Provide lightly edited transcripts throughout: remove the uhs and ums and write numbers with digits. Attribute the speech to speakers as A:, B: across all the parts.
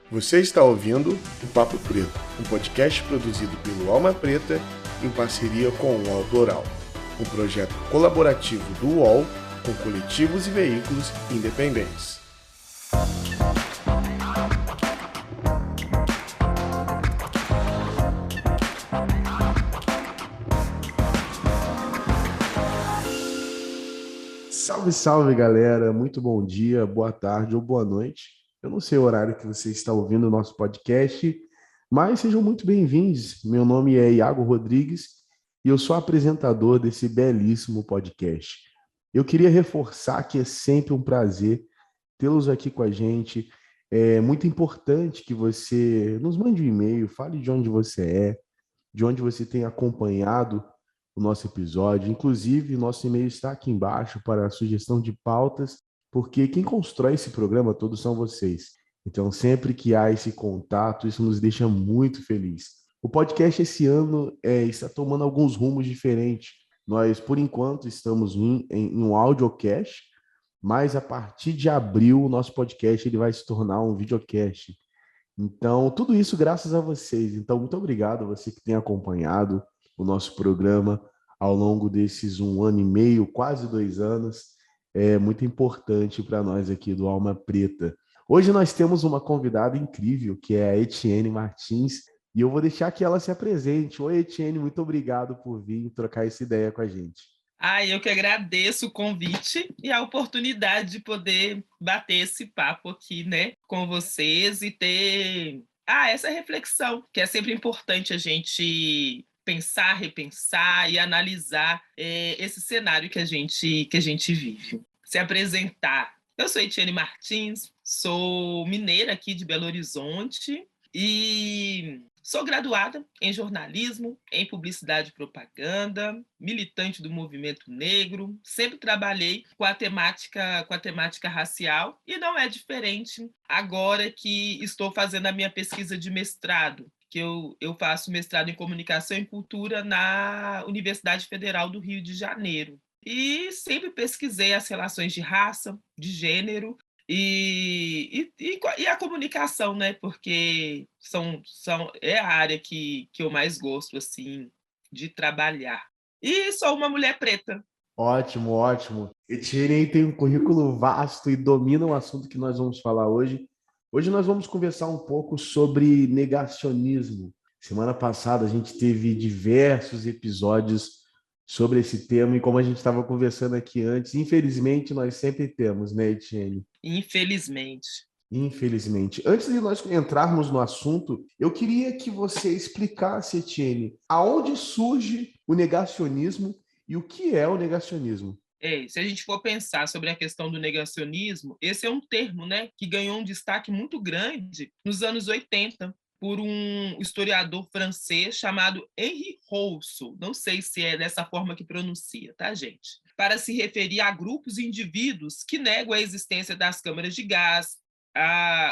A: Você está ouvindo o Papo Preto, um podcast produzido pelo Alma Preta em parceria com o UOL Plural, um projeto colaborativo do UOL com coletivos e veículos independentes. Salve, salve, galera! Muito bom dia, boa tarde ou boa noite. Eu não sei o horário que você está ouvindo o nosso podcast, mas sejam muito bem-vindos. Meu nome é Iago Rodrigues e eu sou apresentador desse belíssimo podcast. Eu queria reforçar que é sempre um prazer tê-los aqui com a gente. É muito importante que você nos mande um e-mail, fale de onde você é, de onde você tem acompanhado o nosso episódio. Inclusive, nosso e-mail está aqui embaixo para a sugestão de pautas, porque quem constrói esse programa todo são vocês. Então, sempre que há esse contato, isso nos deixa muito felizes. O podcast esse ano está tomando alguns rumos diferentes. Nós, por enquanto, estamos em um audiocast, mas a partir de abril, o nosso podcast ele vai se tornar um videocast. Então, tudo isso graças a vocês. Então, muito obrigado a você que tem acompanhado o nosso programa ao longo desses 1 ano e meio, quase 2 anos. É muito importante para nós aqui do Alma Preta. Hoje nós temos uma convidada incrível, que é a Etienne Martins, e eu vou deixar que ela se apresente. Oi, Etienne, muito obrigado por vir trocar essa ideia com a gente.
B: Eu que agradeço o convite e a oportunidade de poder bater esse papo aqui, né, com vocês e ter essa reflexão, que é sempre importante a gente pensar, repensar e analisar esse cenário que a gente vive. Se apresentar. Eu sou Etienne Martins, sou mineira aqui de Belo Horizonte e sou graduada em jornalismo, em publicidade e propaganda, militante do movimento negro, sempre trabalhei com a temática racial e não é diferente agora que estou fazendo a minha pesquisa de mestrado, que eu faço mestrado em comunicação e cultura na Universidade Federal do Rio de Janeiro. E sempre pesquisei as relações de raça, de gênero e a comunicação, né? Porque é a área que eu mais gosto assim de trabalhar. E sou uma mulher preta.
A: Ótimo, ótimo. Etienne tem um currículo vasto e domina o assunto que nós vamos falar hoje. Hoje nós vamos conversar um pouco sobre negacionismo. Semana passada a gente teve diversos episódios sobre esse tema e como a gente estava conversando aqui antes, infelizmente nós sempre temos, né, Etienne?
B: Infelizmente.
A: Infelizmente. Antes de nós entrarmos no assunto, eu queria que você explicasse, Etienne, aonde surge o negacionismo e o que é o negacionismo.
B: Se a gente for pensar sobre a questão do negacionismo, esse é um termo, né, que ganhou um destaque muito grande nos anos 80 por um historiador francês chamado Henri Rousseau. Não sei se é dessa forma que pronuncia, tá, gente? Para se referir a grupos e indivíduos que negam a existência das câmaras de gás,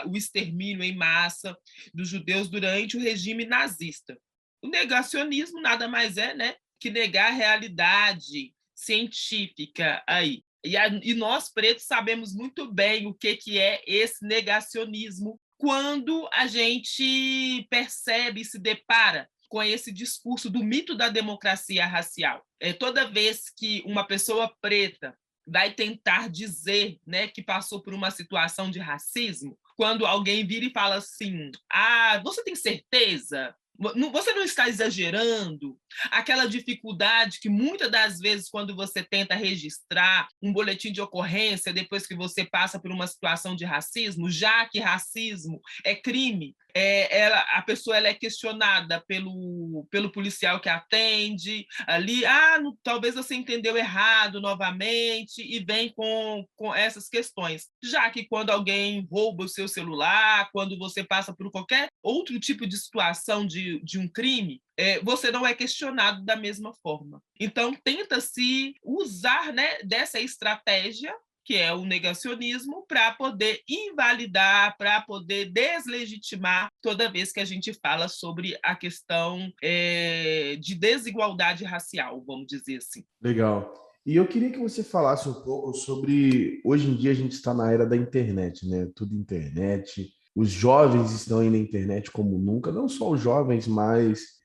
B: o extermínio em massa dos judeus durante o regime nazista. O negacionismo nada mais é, né, que negar a realidade científica aí. E nós, pretos, sabemos muito bem o que é esse negacionismo quando a gente percebe e se depara com esse discurso do mito da democracia racial. Toda vez que uma pessoa preta vai tentar dizer, né, que passou por uma situação de racismo, quando alguém vira e fala assim: você tem certeza? Você não está exagerando? Aquela dificuldade que muitas das vezes, quando você tenta registrar um boletim de ocorrência depois que você passa por uma situação de racismo, já que racismo é crime, a pessoa ela é questionada pelo policial que atende ali, talvez você entendeu errado novamente, e vem com essas questões. Já que quando alguém rouba o seu celular, quando você passa por qualquer outro tipo de situação de um crime, você não é questionado da mesma forma. Então, tenta-se usar, né, dessa estratégia que é o negacionismo, para poder invalidar, para poder deslegitimar toda vez que a gente fala sobre a questão de desigualdade racial, vamos dizer assim.
A: Legal. E eu queria que você falasse um pouco sobre. Hoje em dia a gente está na era da internet, né? Tudo internet. Os jovens estão aí na internet como nunca, não só os jovens, mas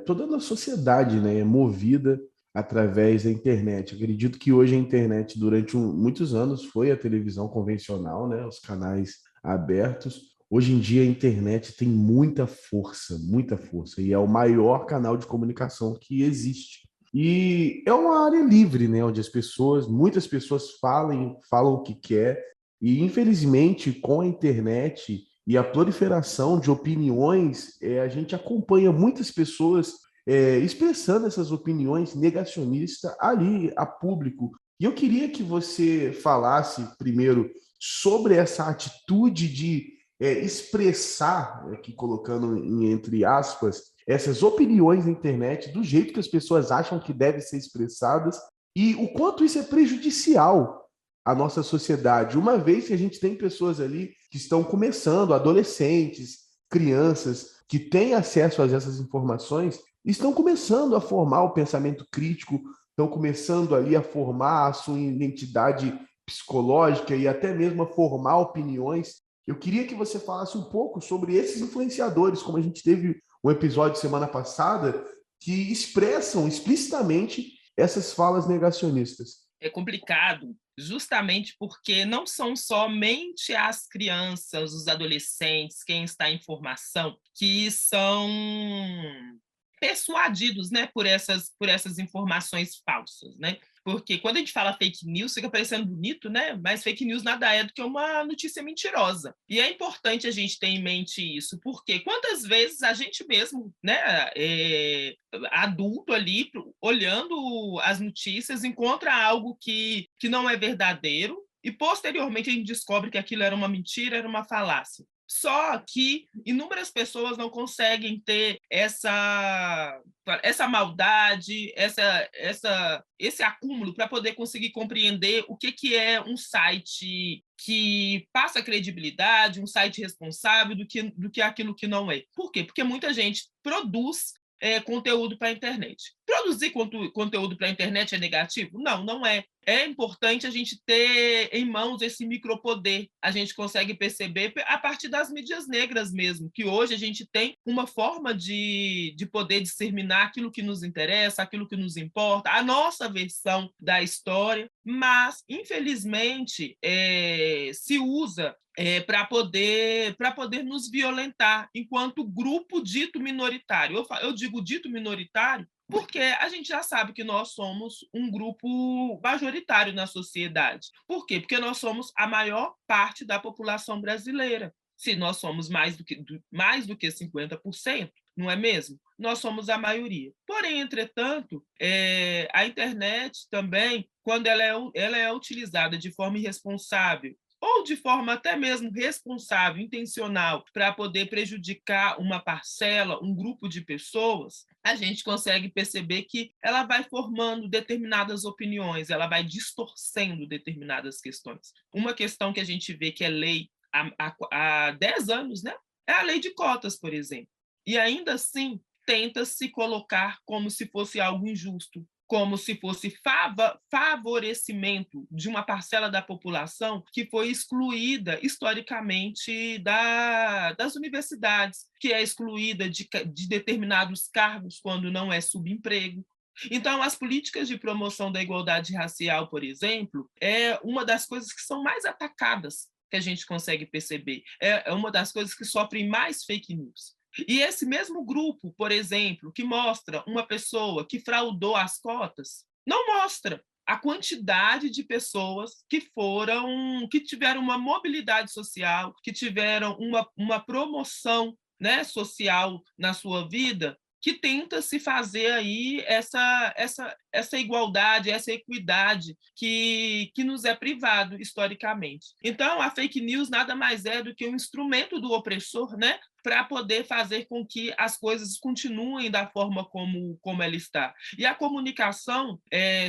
A: toda a sociedade, né, é movida através da internet. Acredito que hoje a internet, durante muitos anos, foi a televisão convencional, né, os canais abertos. Hoje em dia a internet tem muita força, e é o maior canal de comunicação que existe. E é uma área livre, né, onde muitas pessoas falam o que quer, e infelizmente com a internet e a proliferação de opiniões, a gente acompanha muitas pessoas expressando essas opiniões negacionistas ali a público. E eu queria que você falasse primeiro sobre essa atitude de expressar, aqui colocando entre aspas, essas opiniões na internet do jeito que as pessoas acham que devem ser expressadas e o quanto isso é prejudicial à nossa sociedade, uma vez que a gente tem pessoas ali que estão começando, adolescentes, crianças, que têm acesso a essas informações, estão começando a formar o pensamento crítico, estão começando ali a formar a sua identidade psicológica e até mesmo a formar opiniões. Eu queria que você falasse um pouco sobre esses influenciadores, como a gente teve um episódio semana passada, que expressam explicitamente essas falas negacionistas.
B: É complicado, justamente porque não são somente as crianças, os adolescentes, quem está em formação, que são persuadidos, né, por essas informações falsas, né? Porque quando a gente fala fake news, fica parecendo bonito, né? Mas fake news nada é do que uma notícia mentirosa. E é importante a gente ter em mente isso, porque quantas vezes a gente mesmo, né, adulto ali, olhando as notícias, encontra algo que não é verdadeiro, e posteriormente a gente descobre que aquilo era uma mentira, era uma falácia. Só que inúmeras pessoas não conseguem ter essa maldade, esse acúmulo para poder conseguir compreender o que é um site que passa credibilidade, um site responsável do que aquilo que não é. Por quê? Porque muita gente produz conteúdo para a internet. Produzir conteúdo para a internet é negativo? Não, não é. É importante a gente ter em mãos esse micropoder. A gente consegue perceber a partir das mídias negras mesmo, que hoje a gente tem uma forma de poder disseminar aquilo que nos interessa, aquilo que nos importa, a nossa versão da história, mas, infelizmente, se usa para poder nos violentar enquanto grupo dito minoritário. Eu digo dito minoritário porque a gente já sabe que nós somos um grupo majoritário na sociedade. Por quê? Porque nós somos a maior parte da população brasileira. Se nós somos mais do que 50%, não é mesmo? Nós somos a maioria. Porém, entretanto, a internet também, quando ela é utilizada de forma irresponsável ou de forma até mesmo responsável, intencional, para poder prejudicar uma parcela, um grupo de pessoas, a gente consegue perceber que ela vai formando determinadas opiniões, ela vai distorcendo determinadas questões. Uma questão que a gente vê que é lei há 10 anos, né? É a lei de cotas, por exemplo. E ainda assim, tenta se colocar como se fosse algo injusto, como se fosse favorecimento de uma parcela da população que foi excluída historicamente das universidades, que é excluída de determinados cargos quando não é subemprego. Então, as políticas de promoção da igualdade racial, por exemplo, é uma das coisas que são mais atacadas que a gente consegue perceber. É uma das coisas que sofrem mais fake news. E esse mesmo grupo, por exemplo, que mostra uma pessoa que fraudou as cotas, não mostra a quantidade de pessoas que tiveram uma mobilidade social, que tiveram uma promoção, né, social na sua vida, que tenta se fazer aí essa igualdade, essa equidade que nos é privado historicamente. Então, a fake news nada mais é do que um instrumento do opressor, né, para poder fazer com que as coisas continuem da forma como ela está. E a comunicação,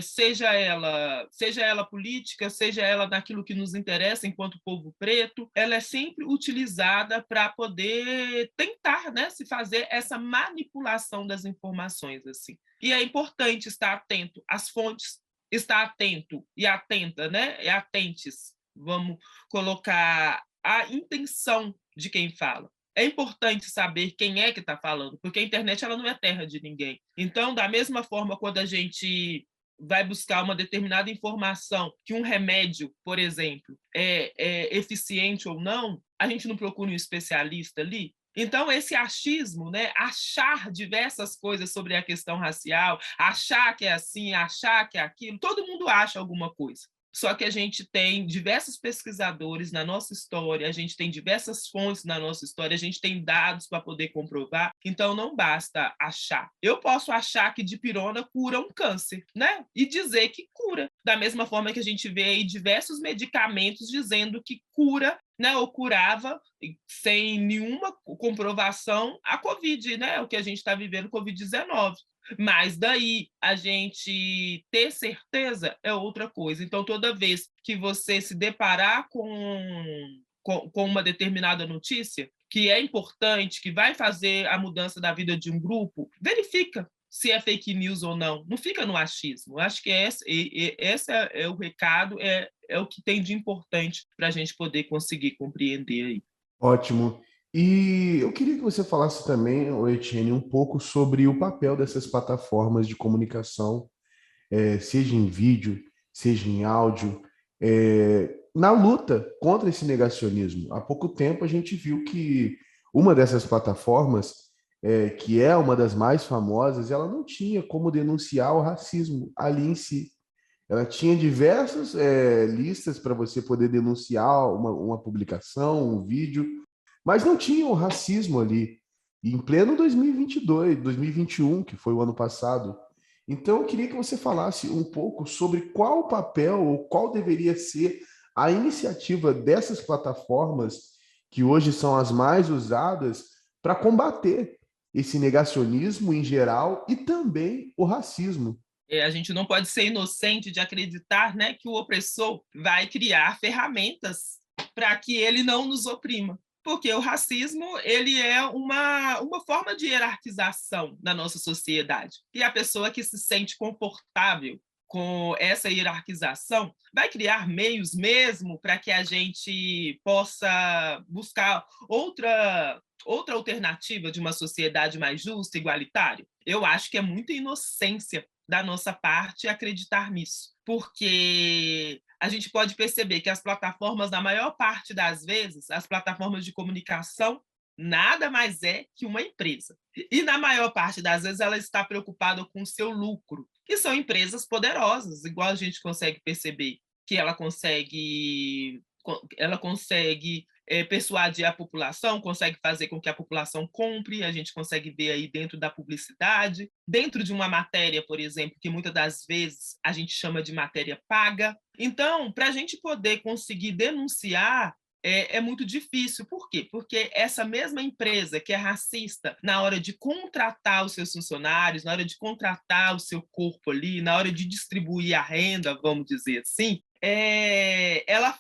B: seja ela política, seja ela naquilo que nos interessa enquanto povo preto, ela é sempre utilizada para poder tentar, né, se fazer essa manipulação das informações. Assim. E é importante estar atento às fontes, estar atento e atenta, né, e atentes, vamos colocar a intenção de quem fala. É importante saber quem é que está falando, porque a internet ela não é terra de ninguém. Então, da mesma forma, quando a gente vai buscar uma determinada informação, que um remédio, por exemplo, é eficiente ou não, a gente não procura um especialista ali. Então, esse achismo, né, achar diversas coisas sobre a questão racial, achar que é assim, achar que é aquilo, todo mundo acha alguma coisa. Só que a gente tem diversos pesquisadores na nossa história, a gente tem diversas fontes na nossa história, a gente tem dados para poder comprovar, então não basta achar. Eu posso achar que dipirona cura um câncer, né? E dizer que cura. Da mesma forma que a gente vê aí diversos medicamentos dizendo que cura, né, ou curava sem nenhuma comprovação a Covid, né? O que a gente está vivendo, Covid-19. Mas daí a gente ter certeza é outra coisa. Então, toda vez que você se deparar com uma determinada notícia, que é importante, que vai fazer a mudança da vida de um grupo, verifica se é fake news ou não. Não fica no achismo. Acho que esse é o recado, é o que tem de importante para a gente poder conseguir compreender aí.
A: Ótimo. E eu queria que você falasse também, ô Etienne, um pouco sobre o papel dessas plataformas de comunicação, seja em vídeo, seja em áudio, na luta contra esse negacionismo. Há pouco tempo a gente viu que uma dessas plataformas, que é uma das mais famosas, ela não tinha como denunciar o racismo ali em si. Ela tinha diversas listas para você poder denunciar uma publicação, um vídeo, mas não tinha o racismo ali. E em pleno 2022, 2021, que foi o ano passado. Então, eu queria que você falasse um pouco sobre qual o papel ou qual deveria ser a iniciativa dessas plataformas, que hoje são as mais usadas, para combater esse negacionismo em geral e também o racismo.
B: A gente não pode ser inocente de acreditar, né, que o opressor vai criar ferramentas para que ele não nos oprima. Porque o racismo ele é uma forma de hierarquização na nossa sociedade. E a pessoa que se sente confortável com essa hierarquização vai criar meios mesmo para que a gente possa buscar outra alternativa de uma sociedade mais justa, igualitária. Eu acho que é muita inocência da nossa parte acreditar nisso, porque a gente pode perceber que as plataformas, na maior parte das vezes, as plataformas de comunicação, nada mais é que uma empresa. E na maior parte das vezes ela está preocupada com o seu lucro, que são empresas poderosas, igual a gente consegue perceber que ela consegue persuadir a população, consegue fazer com que a população compre, a gente consegue ver aí dentro da publicidade, dentro de uma matéria, por exemplo, que muitas das vezes a gente chama de matéria paga. Então, para a gente poder conseguir denunciar, é muito difícil. Por quê? Porque essa mesma empresa que é racista, na hora de contratar os seus funcionários, na hora de contratar o seu corpo ali, na hora de distribuir a renda, vamos dizer assim, ela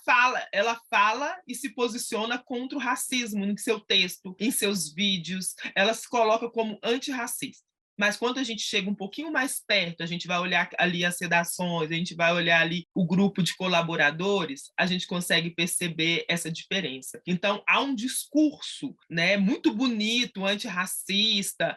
B: fala e se posiciona contra o racismo em seu texto, em seus vídeos, ela se coloca como antirracista. Mas quando a gente chega um pouquinho mais perto, a gente vai olhar ali as redações, a gente vai olhar ali o grupo de colaboradores, a gente consegue perceber essa diferença. Então, há um discurso, né, muito bonito, antirracista,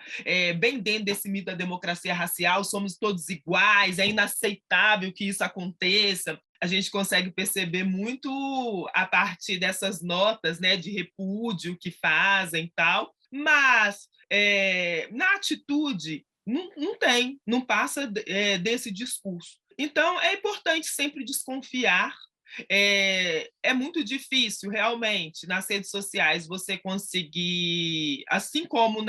B: bem dentro desse mito da democracia racial, somos todos iguais, é inaceitável que isso aconteça. A gente consegue perceber muito a partir dessas notas, né, de repúdio que fazem e tal, mas na atitude não passa desse discurso. Então, é importante sempre desconfiar. É muito difícil, realmente, nas redes sociais, você conseguir, assim como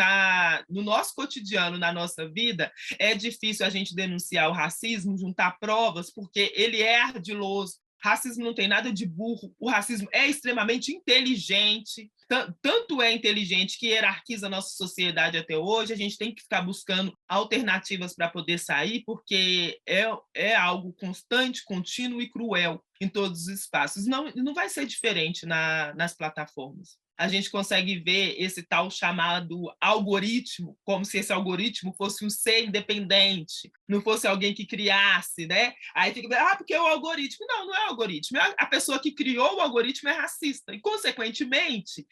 B: no nosso cotidiano, na nossa vida, é difícil a gente denunciar o racismo, juntar provas, porque ele é ardiloso. Racismo não tem nada de burro, o racismo é extremamente inteligente, tanto é inteligente que hierarquiza a nossa sociedade até hoje, a gente tem que ficar buscando alternativas para poder sair, porque é algo constante, contínuo e cruel em todos os espaços. Não vai ser diferente nas plataformas. A gente consegue ver esse tal chamado algoritmo, como se esse algoritmo fosse um ser independente, não fosse alguém que criasse, né? Aí fica, porque é o algoritmo. Não, não é o algoritmo. A pessoa que criou o algoritmo é racista. E, consequentemente,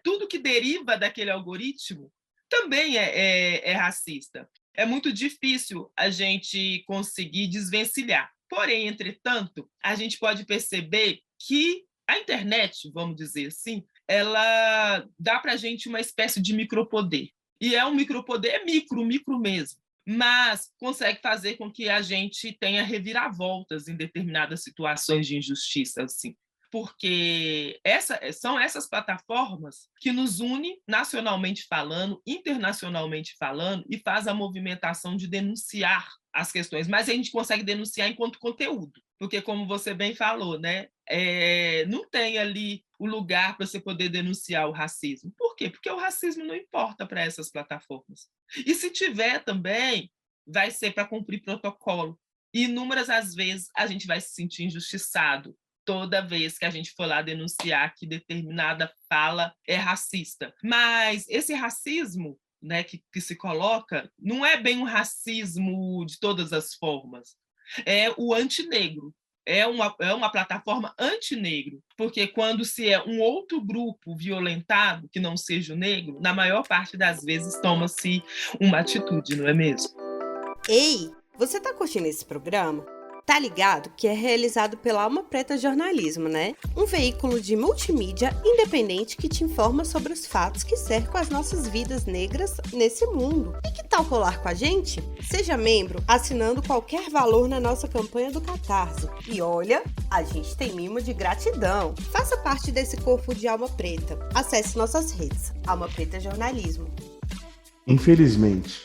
B: tudo que deriva daquele algoritmo também é racista. É muito difícil a gente conseguir desvencilhar. Porém, entretanto, a gente pode perceber que a internet, vamos dizer assim, ela dá para a gente uma espécie de micropoder. E é um micropoder, micro mesmo, mas consegue fazer com que a gente tenha reviravoltas em determinadas situações de injustiça, assim. Porque são essas plataformas que nos unem nacionalmente falando, internacionalmente falando, e faz a movimentação de denunciar as questões, mas a gente consegue denunciar enquanto conteúdo, porque, como você bem falou, né, não tem ali o lugar para você poder denunciar o racismo. Por quê? Porque o racismo não importa para essas plataformas. E se tiver também, vai ser para cumprir protocolo. E inúmeras as vezes a gente vai se sentir injustiçado toda vez que a gente for lá denunciar que determinada fala é racista. Mas esse racismo, né, que se coloca, não é bem um racismo de todas as formas. É o antinegro. É uma plataforma antinegro, porque quando se é um outro grupo violentado, que não seja o negro, na maior parte das vezes toma-se uma atitude, não é mesmo?
C: Ei, você tá curtindo esse programa? Tá ligado que é realizado pela Alma Preta Jornalismo, né? Um veículo de multimídia independente que te informa sobre os fatos que cercam as nossas vidas negras nesse mundo. E que tal colar com a gente? Seja membro assinando qualquer valor na nossa campanha do Catarse. E olha, a gente tem mimo de gratidão. Faça parte desse corpo de Alma Preta. Acesse nossas redes, Alma Preta Jornalismo.
A: Infelizmente,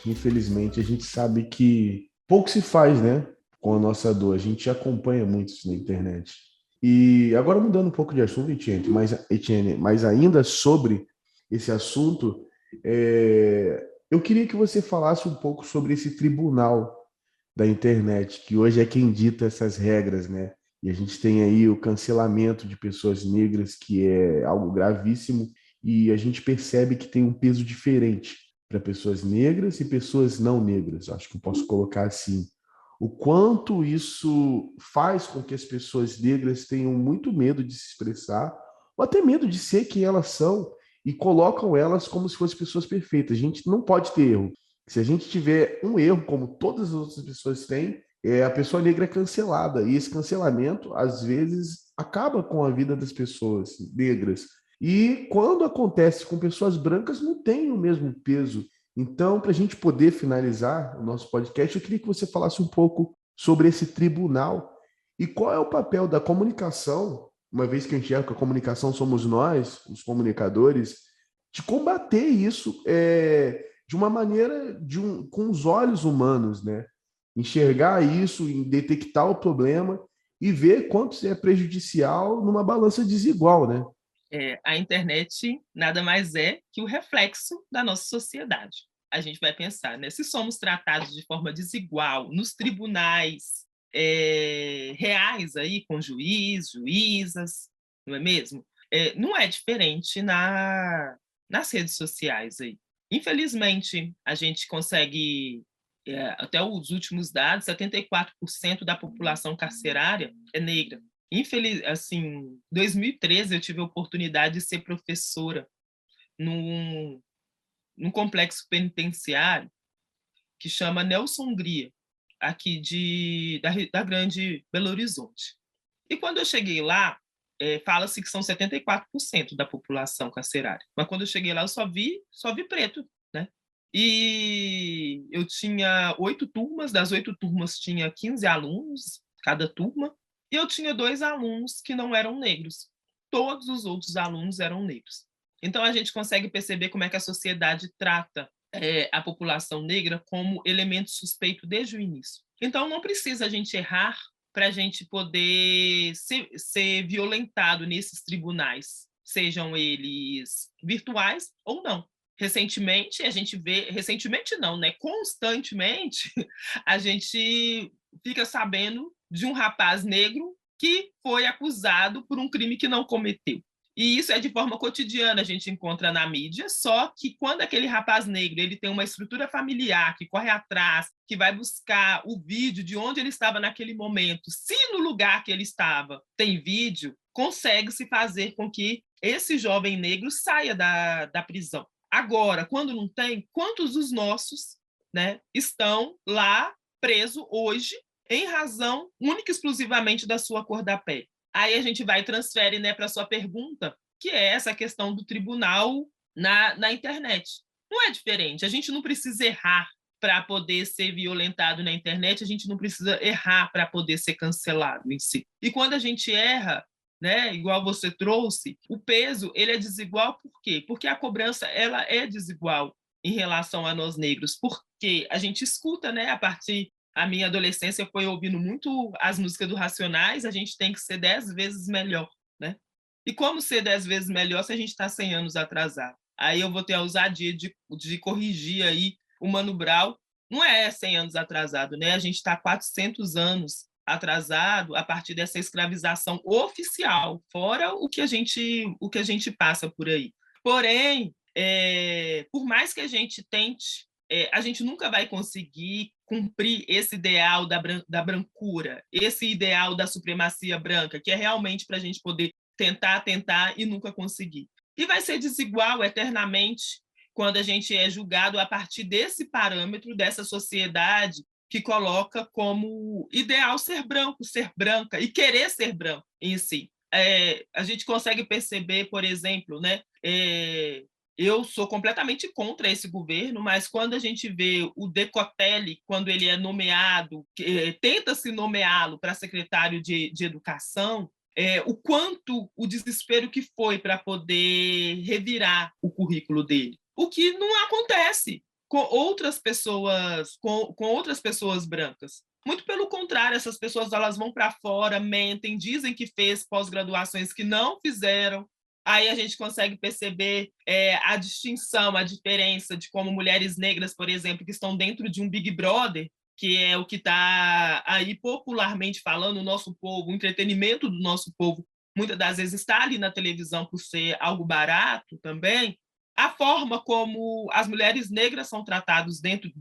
A: a gente sabe que pouco se faz, né, com a nossa dor. A gente acompanha muito isso na internet. E agora mudando um pouco de assunto, Etienne, mas ainda sobre esse assunto, eu queria que você falasse um pouco sobre esse tribunal da internet, que hoje é quem dita essas regras, né? E a gente tem aí o cancelamento de pessoas negras, que é algo gravíssimo, e a gente percebe que tem um peso diferente para pessoas negras e pessoas não negras. Acho que eu posso colocar assim. O quanto isso faz com que as pessoas negras tenham muito medo de se expressar, ou até medo de ser quem elas são, e colocam elas como se fossem pessoas perfeitas. A gente não pode ter erro. Se a gente tiver um erro, como todas as outras pessoas têm, a pessoa negra é cancelada. E esse cancelamento, às vezes, acaba com a vida das pessoas negras. E quando acontece com pessoas brancas, não tem o mesmo peso. Então, para a gente poder finalizar o nosso podcast, eu queria que você falasse um pouco sobre esse tribunal e qual é o papel da comunicação, uma vez que eu enxergo que a comunicação somos nós, os comunicadores, de combater isso de uma maneira com os olhos humanos, né? Enxergar isso, detectar o problema e ver quanto isso é prejudicial numa balança desigual, né?
B: A internet nada mais é que o reflexo da nossa sociedade. A gente vai pensar, né? Se somos tratados de forma desigual nos tribunais reais, aí, com juízas, não é mesmo? Não é diferente nas redes sociais. Aí. Infelizmente, a gente consegue, até os últimos dados, 74% da população carcerária é negra. Em 2013 eu tive a oportunidade de ser professora num complexo penitenciário que chama Nelson Hungria, aqui da Grande Belo Horizonte. E quando eu cheguei lá, fala-se que são 74% da população carcerária. Mas quando eu cheguei lá, eu só vi preto, né? E eu tinha 8 turmas, das 8 turmas tinha 15 alunos, cada turma, e eu tinha 2 alunos que não eram negros. Todos os outros alunos eram negros. Então, a gente consegue perceber como é que a sociedade trata a população negra como elemento suspeito desde o início. Então, não precisa a gente errar para a gente poder ser violentado nesses tribunais, sejam eles virtuais ou não. Recentemente, não, né? Constantemente, a gente fica sabendo de um rapaz negro que foi acusado por um crime que não cometeu. E isso é de forma cotidiana, a gente encontra na mídia, só que quando aquele rapaz negro ele tem uma estrutura familiar, que corre atrás, que vai buscar o vídeo de onde ele estava naquele momento, se no lugar que ele estava tem vídeo, consegue-se fazer com que esse jovem negro saia da prisão. Agora, quando não tem, quantos dos nossos, né, estão lá presos hoje em razão única e exclusivamente da sua cor da pele? Aí a gente vai e transfere, né, para a sua pergunta, que é essa questão do tribunal na internet. Não é diferente, a gente não precisa errar para poder ser violentado na internet, a gente não precisa errar para poder ser cancelado em si. E quando a gente erra, né, igual você trouxe, o peso ele é desigual por quê? Porque a cobrança ela é desigual em relação a nós negros, porque a gente escuta, né, a minha adolescência foi ouvindo muito as músicas do Racionais, a gente tem que ser 10 vezes melhor, né? E como ser 10 vezes melhor se a gente está 100 anos atrasado? Aí eu vou ter a ousadia de corrigir aí o Mano Brown. Não é 100 anos atrasado, né? A gente está 400 anos atrasado a partir dessa escravização oficial, fora o que a gente passa por aí. Porém, por mais que a gente tente, a gente nunca vai conseguir cumprir esse ideal da brancura, esse ideal da supremacia branca, que é realmente para a gente poder tentar e nunca conseguir. E vai ser desigual eternamente quando a gente é julgado a partir desse parâmetro, dessa sociedade que coloca como ideal ser branco, ser branca e querer ser branco em si. A gente consegue perceber, por exemplo, né, eu sou completamente contra esse governo, mas quando a gente vê o Decotelli, quando ele é nomeado, tenta-se nomeá-lo para secretário de Educação, o quanto o desespero que foi para poder revirar o currículo dele. O que não acontece com outras pessoas, com outras pessoas brancas. Muito pelo contrário, essas pessoas elas vão para fora, mentem, dizem que fez pós-graduações que não fizeram. Aí a gente consegue perceber a distinção, a diferença de como mulheres negras, por exemplo, que estão dentro de um Big Brother, que é o que está aí popularmente falando, o nosso povo, o entretenimento do nosso povo, muitas das vezes está ali na televisão por ser algo barato também, a forma como as mulheres negras são tratadas dentro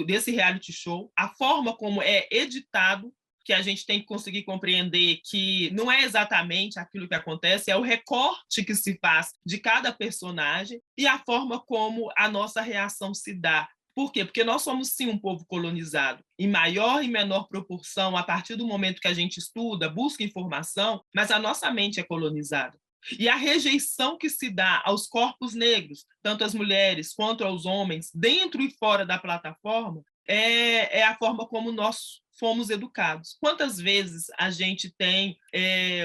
B: desse reality show, a forma como é editado, que a gente tem que conseguir compreender que não é exatamente aquilo que acontece, é o recorte que se faz de cada personagem e a forma como a nossa reação se dá. Por quê? Porque nós somos, sim, um povo colonizado, em maior e menor proporção, a partir do momento que a gente estuda, busca informação, mas a nossa mente é colonizada. E a rejeição que se dá aos corpos negros, tanto às mulheres quanto aos homens, dentro e fora da plataforma, é a forma como nós fomos educados. Quantas vezes a gente tem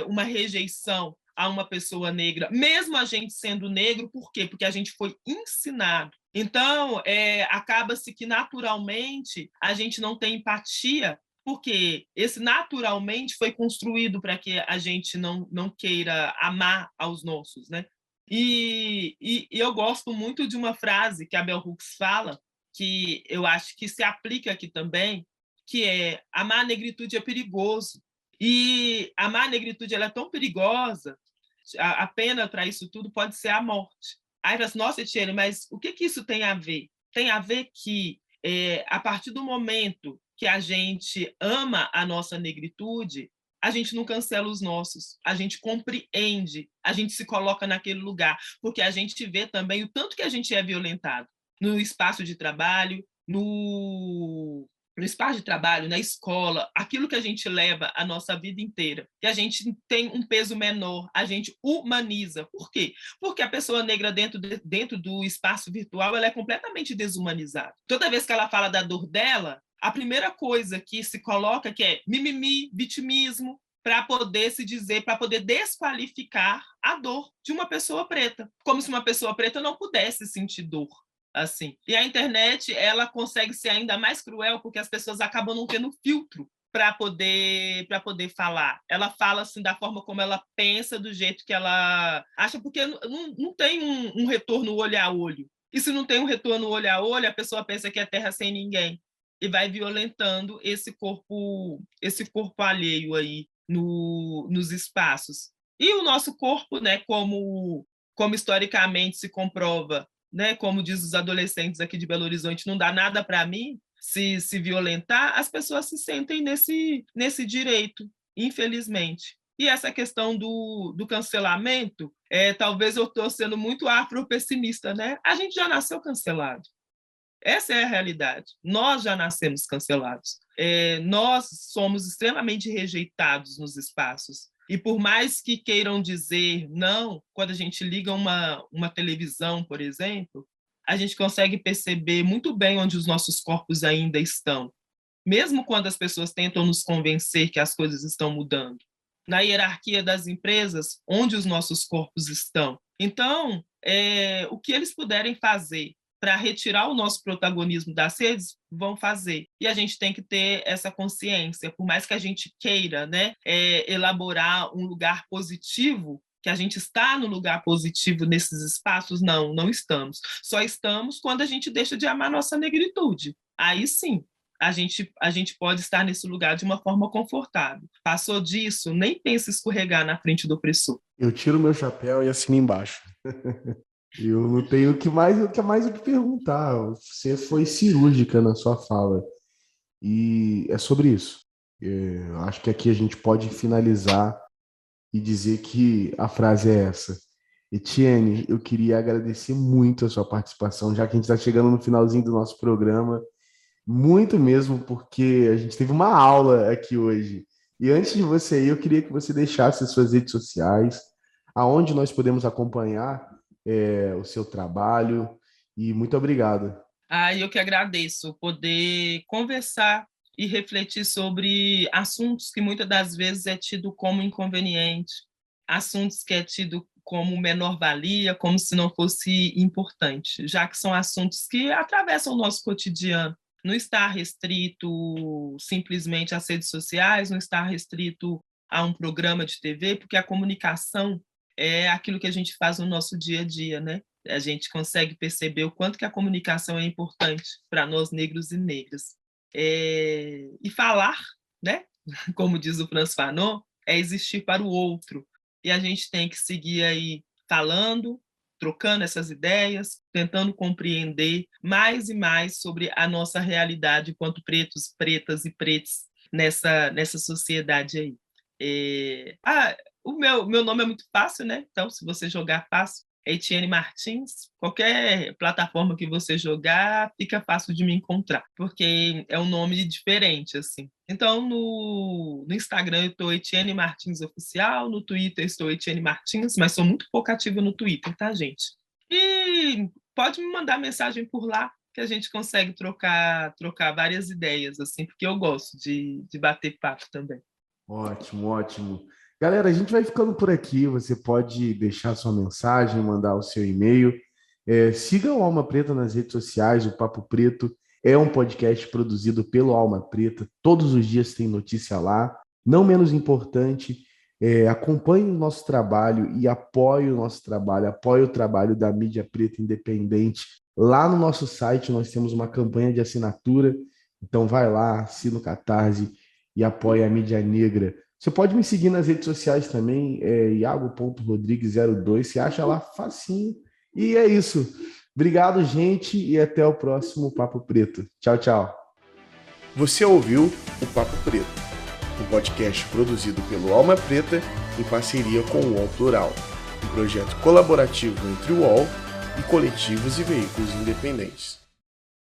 B: uma rejeição a uma pessoa negra, mesmo a gente sendo negro, por quê? Porque a gente foi ensinado. Então, acaba-se que naturalmente a gente não tem empatia, porque esse naturalmente foi construído para que a gente não queira amar aos nossos, né? E eu gosto muito de uma frase que a Bell Hooks fala, que eu acho que se aplica aqui também, que é: amar a negritude é perigoso. E amar a negritude ela é tão perigosa, a pena para isso tudo pode ser a morte. Aí fala assim, nossa, Etienne, mas o que isso tem a ver? Tem a ver que, a partir do momento que a gente ama a nossa negritude, a gente não cancela os nossos, a gente compreende, a gente se coloca naquele lugar, porque a gente vê também o tanto que a gente é violentado no espaço de trabalho, no espaço de trabalho, na escola, aquilo que a gente leva a nossa vida inteira, e a gente tem um peso menor, a gente humaniza. Por quê? Porque a pessoa negra dentro do espaço virtual ela é completamente desumanizada. Toda vez que ela fala da dor dela, a primeira coisa que se coloca que é mimimi, vitimismo, para poder se dizer, para poder desqualificar a dor de uma pessoa preta, como se uma pessoa preta não pudesse sentir dor. Assim. E a internet ela consegue ser ainda mais cruel porque as pessoas acabam não tendo filtro para poder falar. Ela fala assim da forma como ela pensa, do jeito que ela acha, porque não tem um retorno olho a olho. E se não tem um retorno olho a olho, a pessoa pensa que é terra sem ninguém e vai violentando esse corpo alheio aí nos espaços. E o nosso corpo, né, como historicamente se comprova, né, como diz os adolescentes aqui de Belo Horizonte, não dá nada para mim se violentar, as pessoas se sentem nesse direito, infelizmente. E essa questão do cancelamento, talvez eu estou sendo muito afropessimista, né? A gente já nasceu cancelado. Essa é a realidade. Nós já nascemos cancelados. Nós somos extremamente rejeitados nos espaços. E por mais que queiram dizer não, quando a gente liga uma televisão, por exemplo, a gente consegue perceber muito bem onde os nossos corpos ainda estão. Mesmo quando as pessoas tentam nos convencer que as coisas estão mudando. Na hierarquia das empresas, onde os nossos corpos estão. Então, o que eles puderem fazer para retirar o nosso protagonismo das redes, vão fazer. E a gente tem que ter essa consciência, por mais que a gente queira, né, elaborar um lugar positivo, que a gente está no lugar positivo nesses espaços, não estamos. Só estamos quando a gente deixa de amar nossa negritude. Aí sim, a gente pode estar nesse lugar de uma forma confortável. Passou disso, nem pensa em escorregar na frente do opressor.
A: Eu tiro meu chapéu e assino embaixo. Eu não tenho o que mais o que perguntar. Você foi cirúrgica na sua fala. E é sobre isso. Eu acho que aqui a gente pode finalizar e dizer que a frase é essa. Etienne, eu queria agradecer muito a sua participação, já que a gente está chegando no finalzinho do nosso programa. Muito mesmo, porque a gente teve uma aula aqui hoje. E antes de você ir, eu queria que você deixasse as suas redes sociais, aonde nós podemos acompanhar o seu trabalho. E muito obrigado.
B: Eu que agradeço poder conversar e refletir sobre assuntos que muitas das vezes é tido como inconveniente, assuntos que é tido como menor-valia, como se não fosse importante, já que são assuntos que atravessam o nosso cotidiano. Não está restrito simplesmente às redes sociais, não está restrito a um programa de TV, porque a comunicação é aquilo que a gente faz no nosso dia a dia, né? A gente consegue perceber o quanto que a comunicação é importante para nós negros e negras. E falar, né? Como diz o Frantz Fanon, é existir para o outro. E a gente tem que seguir aí falando, trocando essas ideias, tentando compreender mais e mais sobre a nossa realidade enquanto pretos, pretas e pretos nessa sociedade aí. O meu nome é muito fácil, né? Então, se você jogar fácil, é Etienne Martins. Qualquer plataforma que você jogar, fica fácil de me encontrar, porque é um nome diferente, assim. Então, no Instagram eu estou Etienne Martins Oficial, no Twitter estou Etienne Martins, mas sou muito pouco ativa no Twitter, tá, gente? E pode me mandar mensagem por lá, que a gente consegue trocar várias ideias, assim, porque eu gosto de bater papo também.
A: Ótimo, ótimo. Galera, a gente vai ficando por aqui. Você pode deixar sua mensagem, mandar o seu e-mail. Siga o Alma Preta nas redes sociais. O Papo Preto é um podcast produzido pelo Alma Preta. Todos os dias tem notícia lá. Não menos importante, acompanhe o nosso trabalho e apoie o nosso trabalho. Apoie o trabalho da mídia preta independente. Lá no nosso site nós temos uma campanha de assinatura. Então vai lá, assina o Catarse e apoie a mídia negra. Você pode me seguir nas redes sociais também, iago.rodrigues02, você acha lá facinho. E é isso. Obrigado, gente, e até o próximo Papo Preto. Tchau, tchau. Você ouviu o Papo Preto, um podcast produzido pelo Alma Preta em parceria com o UOL Plural, um projeto colaborativo entre o UOL e coletivos e veículos independentes.